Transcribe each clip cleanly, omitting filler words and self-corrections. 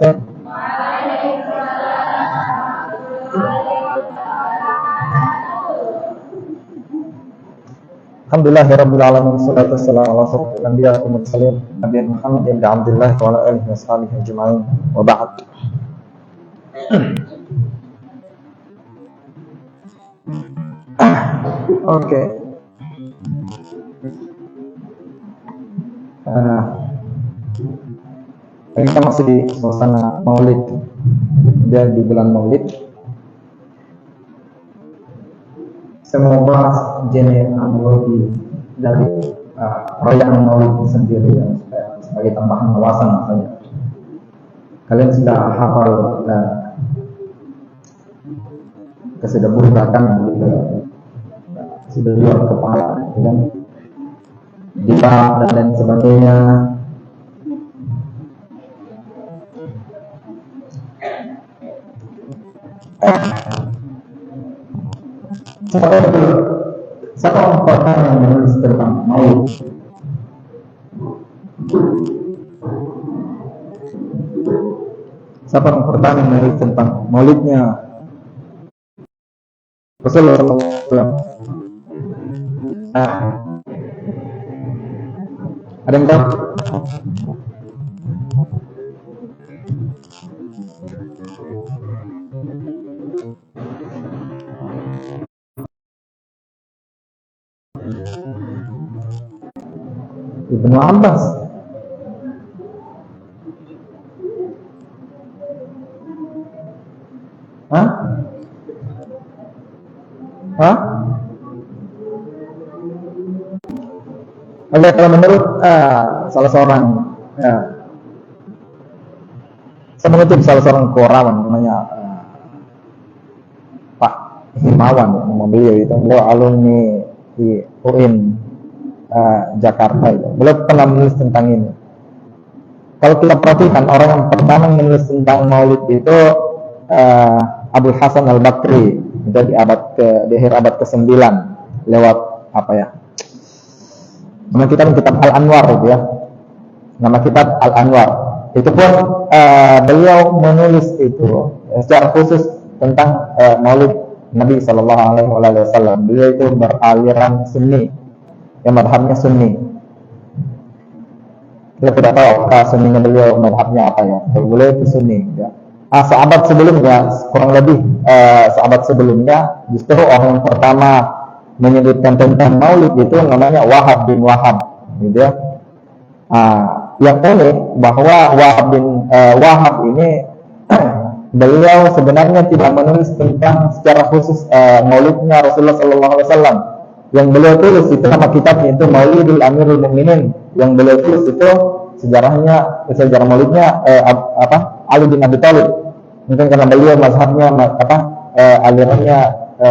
Alhamdulillahirabbil alamin, wassalatu wassalamu ala asyrofil anbiya'i wal mursalin nabiyina Muhammad ibn Abdullah wa ala alihi washabihi ajma'in, wa ba'd. Oke. Kita masih di suasana Maulid, dan di bulan Maulid saya mau bahas jenis analogi dari perayaan Maulid itu sendiri, ya, sebagai tambahan wawasan saja. Kalian sudah hafal kesedaburkan sudah luar kepala, kan? Dipa dan lain sebagainya. Siapa orang pertama yang menulis tentang Maulid? Siapa orang pertama yang menulis tentang Maulidnya Rasulullah SAW? Ada yang tahu? Ibnu Abbas. Hah? Oke, kalau menurut salah seorang, saya mengutip salah seorang korawan namanya Pak Himawan, nama beliau itu, beliau alumni di UIN Jakarta itu. Beliau pernah menulis tentang ini. Kalau kita perhatikan, orang yang pertama menulis tentang Maulid itu Abul Hasan Al-Bakri, itu di akhir abad ke-9 lewat apa ya? Nama kitab Al-Anwar itu ya. Nama kitab Al-Anwar. Itu pun beliau menulis itu secara khusus tentang Maulid Nabi sallallahu alaihi wasallam. Beliau itu beraliran Sunni, yang madhabnya Sunni. Kita tidak tahu apakah Sunninya beliau madhabnya apa ya. Beliau itu Sunni ya. Sahabat sebelumnya, kurang lebih sahabat sebelumnya, justru orang yang pertama menyebutkan tentang Maulid itu namanya Wahab bin Wahab, gitu ya. Yang unik bahwa Wahab ini beliau sebenarnya tidak menulis tentang secara khusus Maulidnya Rasulullah Sallallahu Alaihi Wasallam. Yang beliau tulis itu nama kitabnya itu Maulidul Amirul Mukminin. Yang beliau tulis itu sejarah Maulidnya Ali bin Abi Thalib. Mungkin karena beliau mazhabnya alirannya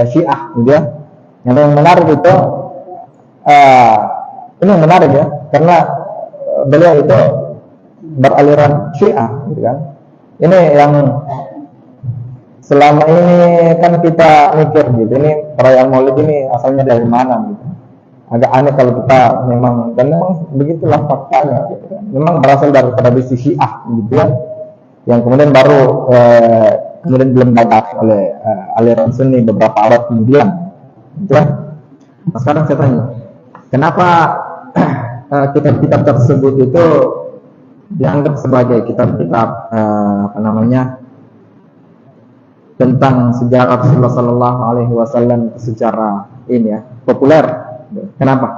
Syiah, gitu ya. Yang menarik itu ini yang menarik ya, karena beliau itu beraliran Syiah, gitu kan. Ini yang selama ini kan kita mikir gitu, ini perayaan Maulid ini asalnya dari mana gitu. Agak aneh kalau kita memang, dan memang begitulah faktanya gitu kan. Memang berasal dari tradisi Syiah, gitu ya, yang kemudian baru kemudian belum dibatasi oleh aliran Sunni beberapa abad kemudian. Gitu ya. Nah, sekarang saya tanya, kenapa kitab-kitab tersebut itu dianggap sebagai kitab-kitab tentang sejarah Rasulullah Sallallahu Alaihi Wasallam secara ini ya populer? Kenapa?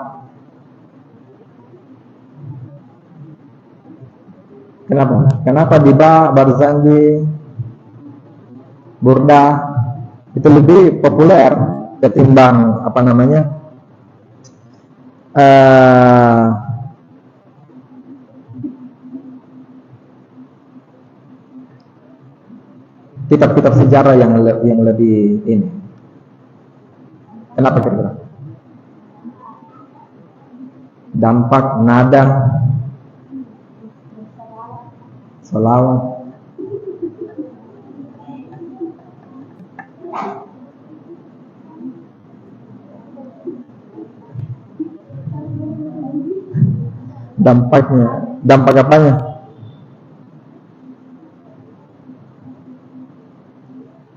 Kenapa Diba, Barzanji, Burda itu lebih populer ketimbang kitab-kitab sejarah yang lebih ini? Kenapa kira-kira? Dampak, nada, selawat. Dampak apanya?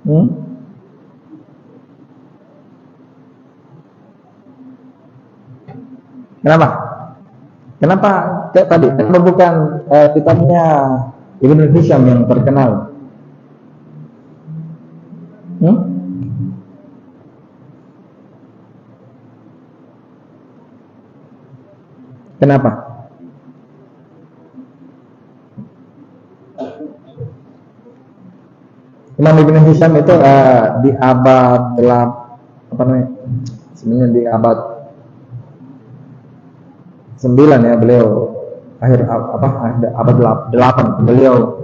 Hmm? Kenapa? Kenapa kayak tadi? Kenapa bukan kitabnya Ibnu Hisham yang terkenal? Hmm? Kenapa? Imam Ibnu Hisham itu di abad apa namanya? Sebenarnya di abad 9 ya, beliau akhir abad 8 beliau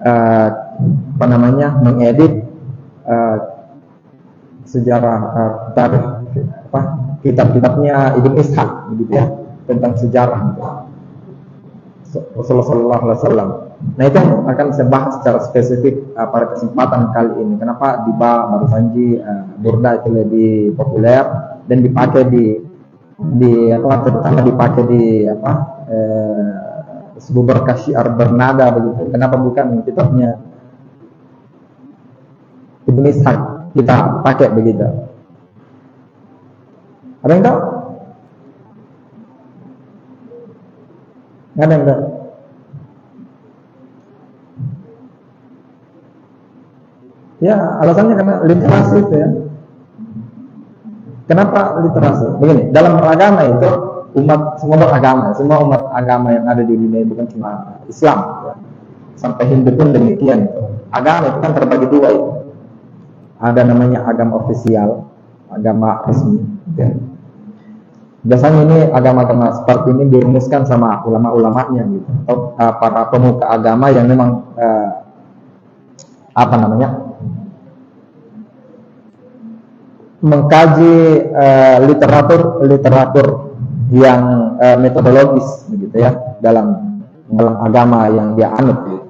apa namanya mengedit sejarah tarikh kitab-kitabnya Ibnu Ishaq gitu ya, tentang sejarah gitu. Rasulullah Sallallahu Alaihi Wasallam. Nah itu akan saya bahas secara spesifik pada kesempatan kali ini. Kenapa Diba Baru Sanji Burda itu lebih populer dan dipakai terutama dipakai di sebuah berkah syiar bernada begitu. Kenapa bukan kitabnya Ibnu Ishaq kita pakai begitu? Ada yang tahu? Nggak ada yang tahu. Ya alasannya karena literasi itu ya. Kenapa literasi? Begini, dalam agama itu semua umat agama yang ada di dunia bukan cuma Islam ya. Sampai Hindu pun demikian. Agama itu kan terbagi dua itu. Ada namanya agama ofisial, agama resmi ya. Biasanya ini agama-agama seperti ini dirumuskan sama ulama-ulamanya gitu, atau para pemuka agama yang memang mengkaji literatur yang metodologis begitu ya dalam agama yang dia anut gitu.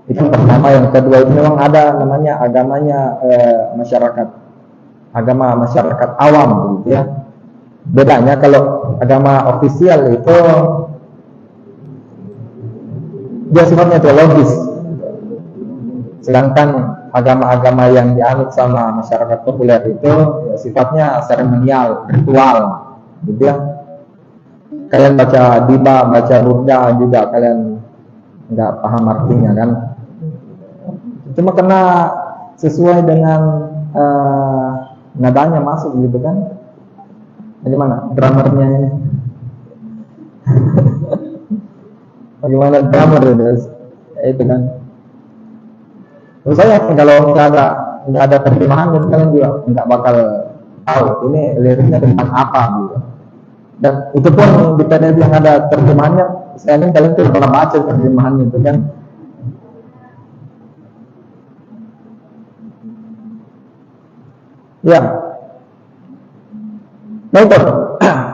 Itu yang pertama. Yang kedua itu memang ada namanya agamanya agama masyarakat awam begitu ya. Bedanya kalau agama ofisial itu dia sifatnya teologis, sedangkan agama-agama yang dianut sama masyarakat populer itu ya, sifatnya seremonial, ritual gitu ya. Kalian baca Diba, baca Burda juga kalian nggak paham artinya kan, cuma karena sesuai dengan nadanya masuk gitu kan. Bagaimana dramernya ini? Bagaimana drummer itu kan? Terus saya kalau nggak ada terjemahan, dan kalian juga nggak bakal tahu ini liriknya tentang apa gitu. Dan itu pun di PDF yang ada terjemahannya, saya ingin kalian tuh pernah baca terjemahannya itu kan. Ya. Nah itu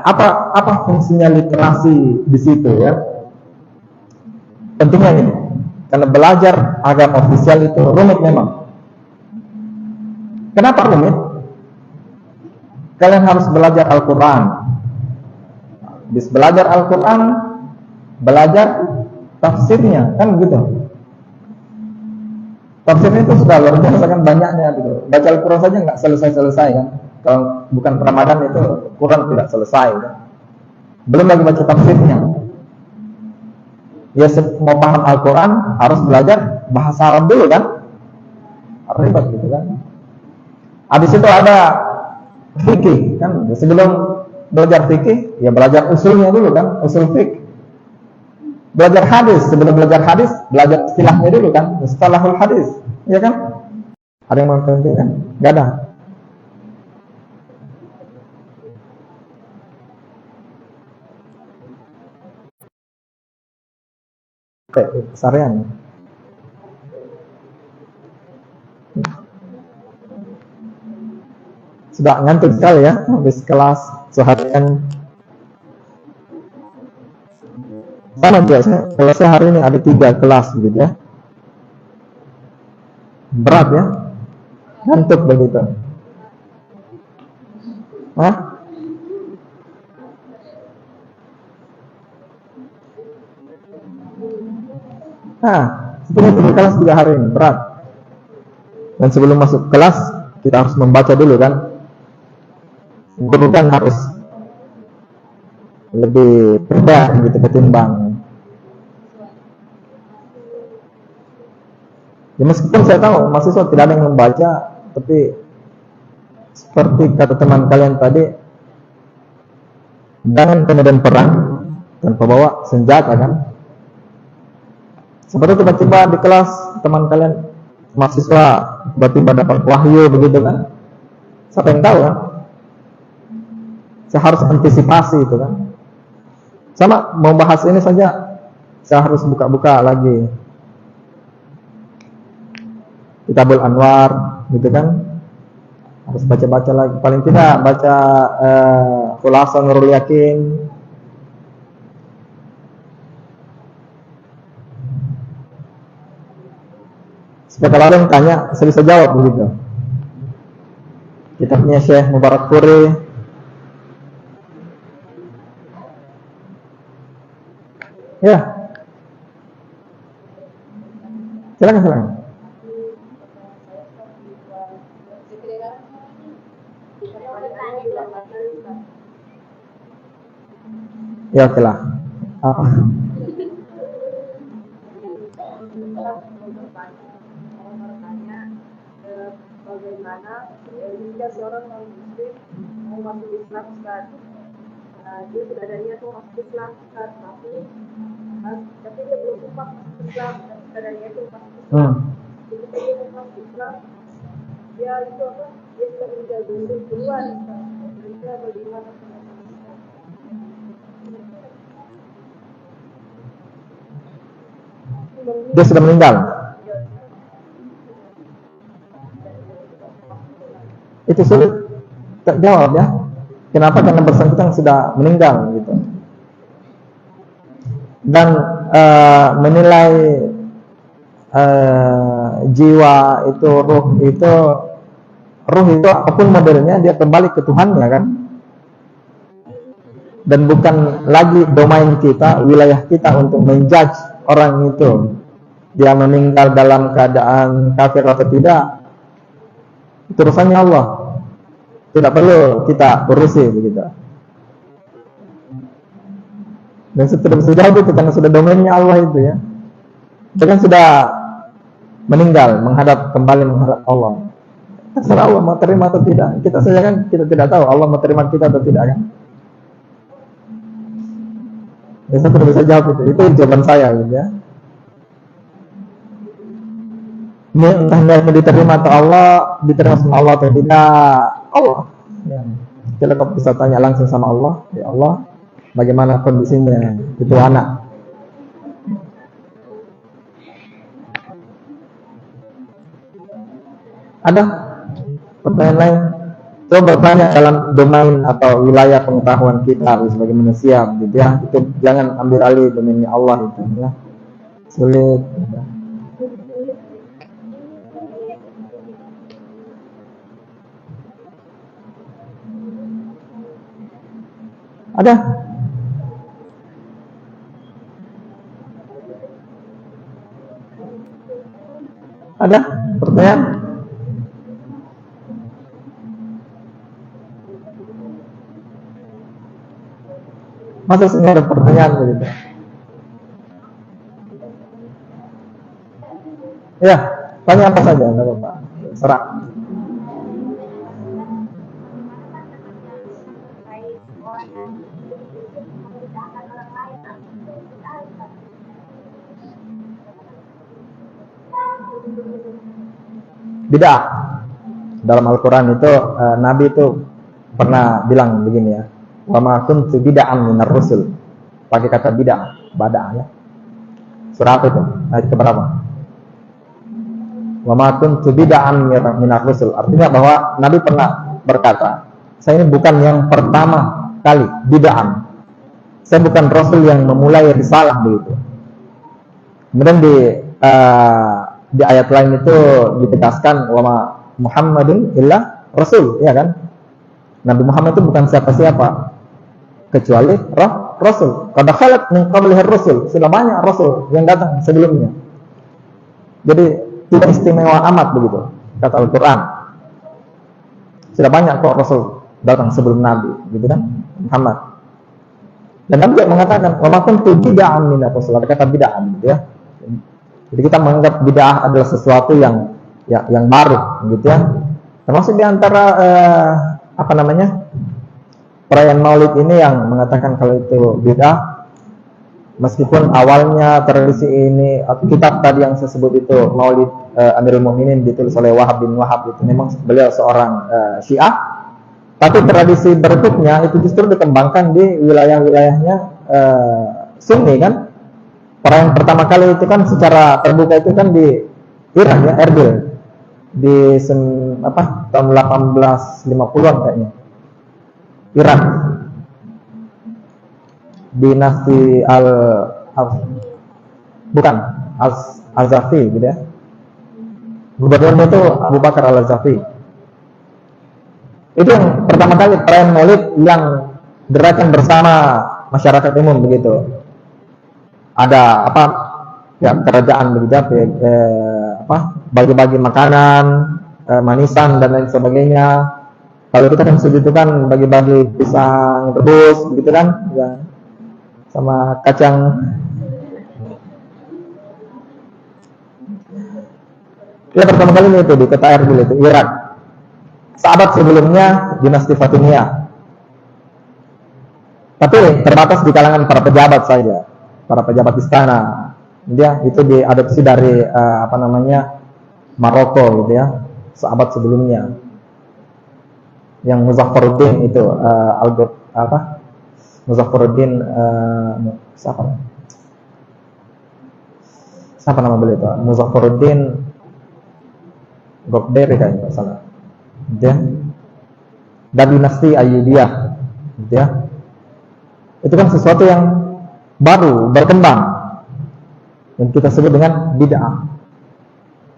apa fungsinya literasi di situ ya? Pentingnya ini, karena belajar agama ofisial itu rumit memang. Kenapa rumit? Kalian harus belajar Al-Quran. Habis belajar Al-Quran, belajar tafsirnya, kan gitu. Tafsirnya itu sudah luar biasa kan banyaknya gitu. Baca Al-Quran saja nggak selesai kan. Kalau bukan Ramadan itu Quran tidak selesai kan? Belum lagi baca tafsirnya. Ya mau paham Al-Quran harus belajar bahasa Arab dulu kan, ribet gitu kan. Habis itu ada fikih kan, sebelum belajar fikih ya belajar usulnya dulu kan, usul fikih. Belajar hadis, sebelum belajar hadis belajar istilahnya dulu kan, istilahul hadis, ya kan? Ada yang mau kan? Gak ada. Kesarian. Sudah ngantuk sekali ya habis kelas seharian. Sama juga kalau saya hari ini ada 3 kelas gitu ya. Berat ya, ngantuk begitu. Hah? Nah, seperti kelas 3 hari ini berat. Dan sebelum masuk kelas kita harus membaca dulu kan. Guru kan harus lebih beda gitu ketimbang. Ya meskipun saya tahu mahasiswa tidak ada yang membaca, tapi seperti kata teman kalian tadi, jangan kemudian perang tanpa bawa senjata kan. Seperti tiba-tiba di kelas teman kalian mahasiswa tiba-tiba dapat wahyu begitu kan. Siapa yang tahu kan? Saya harus antisipasi itu kan. Sama mau bahas ini saja, saya harus buka-buka lagi Kitabul Anwar gitu kan. Harus baca-baca lagi, paling tidak baca Khulasa Nurul Yakin. Supaya kalau ada yang tanya, saya bisa jawab begitu. Kitabnya Syekh Mubarak Furi. Ya, silakan. Ya, oke lah. Apa? Bagaimana jika seorang non muslim mau masuk Islam, Ustaz? Dia sudah ada niat mau masuk Islam, Ustaz, tapi dia belum sempat masuk Islam, dan sudah ada niat mau masuk Islam. Ketika dia mau masuk Islam, dia itu apa? Dia sudah meninggal duluan, Ustaz. Kira-kira bagaimana? Dia sudah meninggal. Itu sulit terjawab ya. Kenapa? Karena bersangkutan sudah meninggal gitu. Dan menilai jiwa itu, ruh itu apapun modelnya dia kembali ke Tuhan ya kan. Dan bukan lagi domain kita, wilayah kita untuk menjudge orang itu dia meninggal dalam keadaan kafir atau tidak. Itu urusannya Allah, tidak perlu kita urusi begitu. Dan sudah itu karena sudah domainnya Allah itu ya. Dia kan sudah meninggal kembali menghadap Allah. Terserah Allah mau terima atau tidak. Kita saja kan kita tidak tahu Allah mau terima kita atau tidak kan. Ya, saya tidak bisa jawab itu. Itu jawaban saya gitu ya. Ini entah dia diterima atau Allah, diterima sama Allah atau tidak, Allah. Ya. Kalau kau bisa tanya langsung sama Allah, ya Allah, bagaimana kondisinya itu anak? Ada pertanyaan lain? Coba bertanya dalam domain atau wilayah pengetahuan kita sebagai manusia, gitu ya. Itu jangan ambil alih domainnya Allah itu, ya. Sulit. Ya. Ada? Ada pertanyaan? Masa sini ada pertanyaan begitu? Ya, tanya apa saja, enggak apa-apa. Serah. Bid'ah. Dalam Al-Quran itu Nabi itu pernah bilang begini ya, wa ma kuntu bid'an minar rusul. Pakai kata bid'ah, bid'ah ya. Surah apa itu? Ayat keberapa? Wa ma kuntu bid'an minar rusul. Artinya bahwa Nabi pernah berkata, saya ini bukan yang pertama kali bid'ah. Saya bukan rasul yang memulai risalah begitu. Kemudian di ayat lain itu ditegaskan wa ma Muhammadun illa rasul, ya kan? Nabi Muhammad itu bukan siapa-siapa kecuali rasul. Qad khalat min qablihi rasul, sudah banyak rasul yang datang sebelumnya. Jadi tidak istimewa amat begitu. kata Al-Quran. Sudah banyak kok Rasul datang sebelum Nabi, gitu kan, Muhammad. Dan Nabi juga mengatakan, wa ma kuntu bid'an min ar-rusul, ada kata bid'ah, gitu ya. Jadi kita menganggap bid'ah adalah sesuatu yang baru, gitu ya. Termasuk di antara perayaan Maulid ini yang mengatakan kalau itu bid'ah, meskipun awalnya tradisi ini, kitab tadi yang saya sebut itu Maulid Amirul Mukminin ditulis oleh Wahab bin Wahab, itu memang beliau seorang Syiah, tapi tradisi berikutnya itu justru dikembangkan di wilayah-wilayahnya Sunni kan. Perayaan pertama kali itu kan secara terbuka itu kan di Irak ya, Erbil, di tahun 1850-an kayaknya, Irak, dinasti Al-Zafi gitu ya. Gubernurnya itu Abu Bakar Al-Zafi. Itu yang pertama kali perayaan Maulid yang gerakan bersama masyarakat umum begitu. Ada kerajaan begitu bagi-bagi makanan, manisan dan lain sebagainya. Kalau kita kan itu kan bagi-bagi pisang rebus begitu kan, ya, sama kacang. Ya pertama kali itu di kota Erbil itu, Irak. Sahabat sebelumnya dinasti Fatimiyah. Tapi terbatas di kalangan para pejabat saja, para pejabat istana. Dia itu diadopsi dari Maroko gitu ya, sahabat sebelumnya. Yang Muzaffaruddin itu Muzaffaruddin siapa nama beliau itu? Muzaffaruddin Gokberi kayaknya salah. Dia dari dinasti Ayyubiyah, gitu ya. Itu kan sesuatu yang baru berkembang yang kita sebut dengan bid'ah.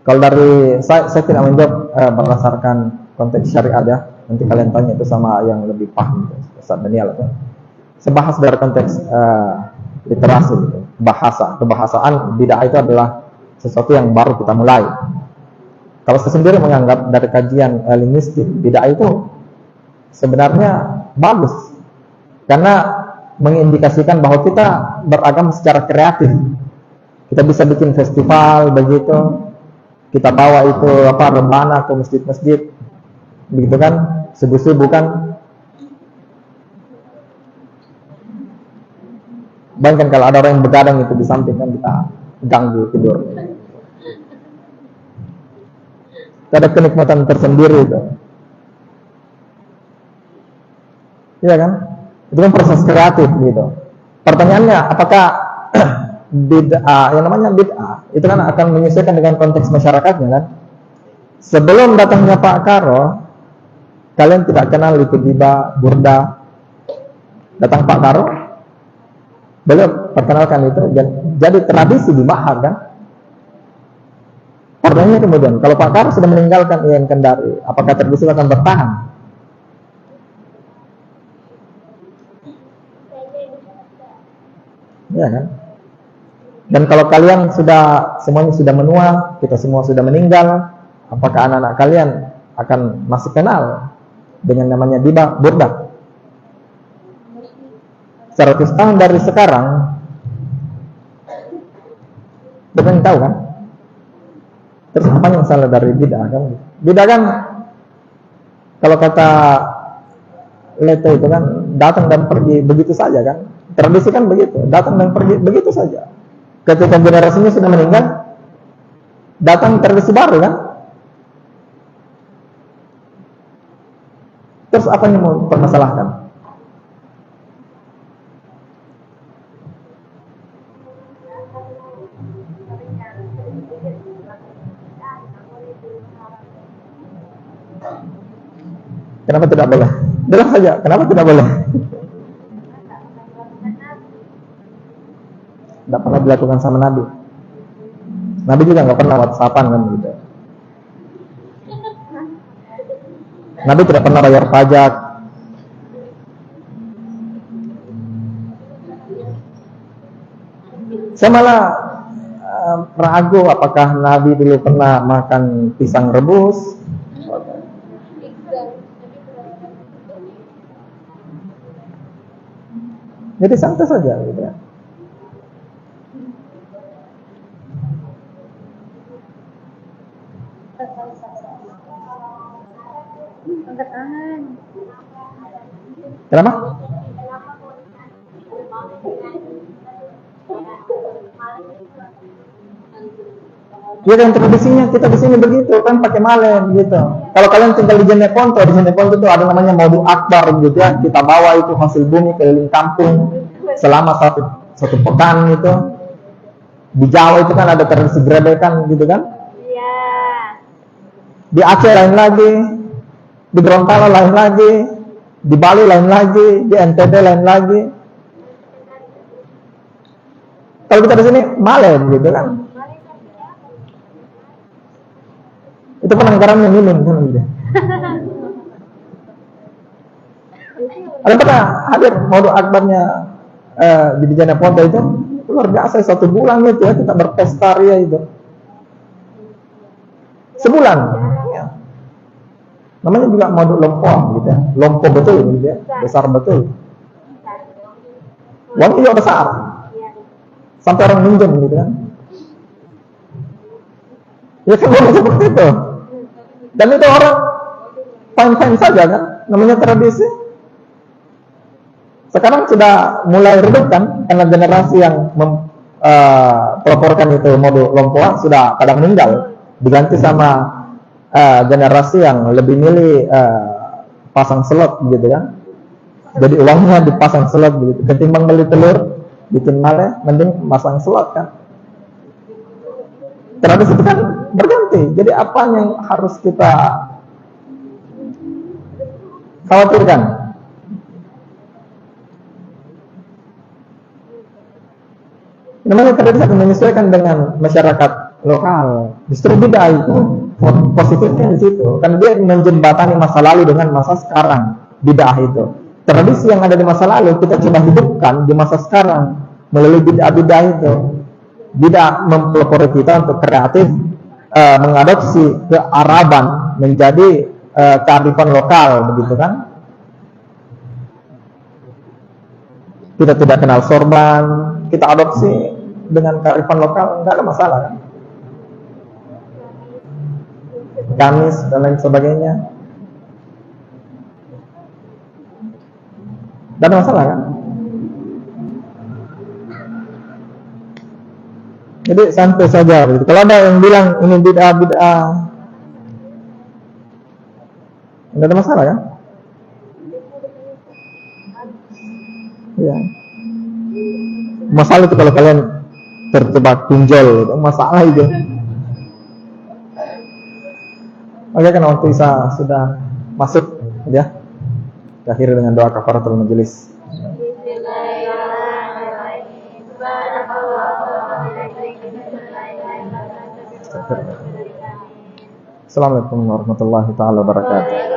Kalau dari saya tidak menjawab berdasarkan konteks syariat ya. Nanti kalian tanya itu sama yang lebih paham, Ustaz Daniel. Saya bahas dari konteks literasi, gitu. Kebahasaan bid'ah itu adalah sesuatu yang baru kita mulai. Kalau saya sendiri menganggap dari kajian linguistik, bid'ah itu sebenarnya bagus karena mengindikasikan bahwa kita beragam secara kreatif. Kita bisa bikin festival begitu, kita bawa itu rebana ke masjid-masjid, begitu kan, subuh-subuh kan. Bayangkan kalau ada orang yang begadang itu di samping kan, kita ganggu tidur. Ada kenikmatan tersendiri itu. Iya kan? Itu kan proses kreatif gitu. Pertanyaannya, apakah bid'ah, yang namanya bid'ah itu kan akan menyesuaikan dengan konteks masyarakatnya kan? Sebelum datangnya Pak Karo, kalian tidak kenal Lipidiba, Burda. Datang Pak Karo, beliau perkenalkan itu, jadi tradisi di Mahar kan? Pertanyaannya kemudian, kalau Pak Karo sudah meninggalkan Ian Kendari, apakah tradisi akan bertahan? Ya kan? Dan kalau kalian semuanya sudah menua, kita semua sudah meninggal, apakah anak-anak kalian akan masih kenal dengan namanya Diba, Burda? 100 tahun dari sekarang, kita tahu kan? Terus apa yang salah dari bid'ah kan? Bid'ah kan kalau kata Leto itu kan datang dan pergi begitu saja kan? Tradisi kan begitu, datang dan pergi begitu saja. Ketika generasinya sudah meninggal, datang tradisi baru kan? Terus apa yang mau permasalahkan? Kenapa tidak boleh? Jelas saja, kenapa tidak boleh? Tidak pernah dilakukan sama Nabi. Nabi juga nggak pernah WhatsAppan kan gitu. Nabi tidak pernah bayar pajak. Saya malah ragu apakah Nabi dulu pernah makan pisang rebus. Jadi santai saja gitu ya. Angkat tangan. Kenapa? Ya kan tradisinya kita di sini begitu kan, pakai malen gitu. Kalau kalian tinggal di Jeneponto, di Jeneponto itu ada namanya Maulid Akbar gitu ya. Kita bawa itu hasil bumi keliling kampung selama satu pekan gitu. Di Jawa itu kan ada tradisi gerebekan gitu kan. Iya. Di Aceh lain lagi, di Gorontalo lain lagi, di Bali lain lagi, di NTB lain lagi. Kalau kita di sini malen gitu kan. Itu penangkaran yang minum kan gitu. Ada pernah hadir Maulid Akbarnya di Jeneponto itu luar biasa, 1 bulan itu ya kita berpesta ria itu. Sebulan. Ya. Namanya juga Maulid Lompoa gitu ya. Lompo betul gitu ya. Besar betul. Uang juga besar. Sampai orang minjem gitu kan. Ya kan seperti itu. Dan itu orang fine-fine saja kan, namanya tradisi. Sekarang sudah mulai redup kan, karena generasi yang mempelaporkan itu Maulid Lompoa sudah pada meninggal, diganti sama generasi yang lebih milih pasang slot gitu kan. Jadi uangnya dipasang slot gitu, ketimbang beli telur bikin male, mending pasang slot kan. Tradisi itu kan berganti. Jadi apa yang harus kita khawatirkan? Namanya tradisi akan menyesuaikan dengan masyarakat lokal. Justru beda itu positifnya di situ. Karena dia menjembatani masa lalu dengan masa sekarang. Bid'ah itu. Tradisi yang ada di masa lalu kita coba hidupkan di masa sekarang melalui bid'ah itu. Bid'ah mempelopori kita untuk kreatif, mengadopsi kearaban menjadi kearifan lokal, begitu kan? Kita tidak kenal sorban, kita adopsi dengan kearifan lokal, nggak ada masalah kan? Kamis dan lain sebagainya, nggak ada masalah kan? Jadi santai saja. Gitu. Kalau ada yang bilang ini bid'ah, nggak ada masalah kan? Ya. Masalah itu kalau kalian terjebak pinjol, itu masalah itu. Oke, karena waktu Isa sudah masuk, ya. Akhir dengan doa kafaratul majelis. Assalamualaikum warahmatullahi taala wabarakatuh.